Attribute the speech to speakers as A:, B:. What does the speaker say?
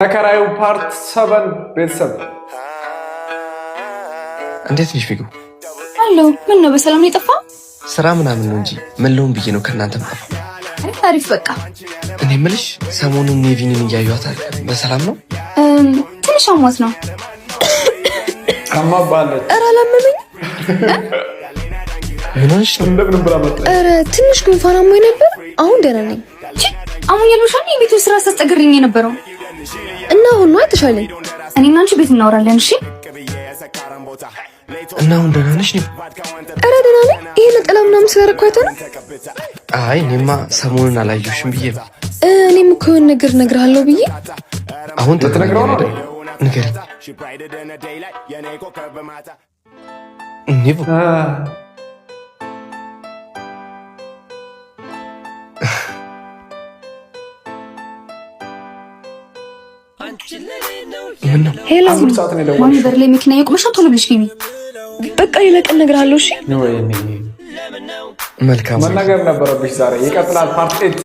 A: ተከራዩ ፓርት 7 ቤተሰብ
B: እንዴት ነሽ ፊጉ?
C: አሎ ምን ነው በሰላም ነው የጠፋው?
B: ስራ ምናምን ነው እንጂ ምን ልሁን ብዬ ነው ከእናንተ የምጠፋው።
C: አሪፍ በቃ
B: እኔ የምልሽ ሰሞኑን ኔቪንን እያዩት አይደል? በሰላም ነው?
C: ትንሽ አሟት ነው።
A: አማባለች።
C: ኧረ አላመመኝ።
B: ምን ሆነሽ ነው?
A: እንደምን ብላ መጣ?
C: ኧረ ትንሽ ጉንፋን አሞኝ ነበር። አሁን ደህና ነኝ። አሁን ያሉሻል የቤቱ ስራ ሳስጠግርኝ የነበረው እና አሁን ነው አይተሻለኝ። እኔና አንቺ ቤት እናወራለን እሺ?
B: እና አሁን ደህና ነሽ ነው?
C: ኧረ ደህና ነኝ። ይሄ ነጠላ ምናምን ስለረኩ አይተህ ነው?
B: አይ እኔማ ሰሞኑን አላየሁሽም ብዬ ነው።
C: እኔም እኮ የሆነ ነገር እነግርሃለሁ ብዬ
B: አሁን ተነግረው ነው ንገሪኝ። ኒቡ
C: ሄሎ ማን በር ላይ መኪና የቆመሽ ቶሎ ብለሽ ግቢ። በቃ ሌላ ቀን እነግርሃለሁ እሺ?
B: መልካም
A: መናገር ነበረብሽ ዛሬ። ይቀጥላል ፓርት 8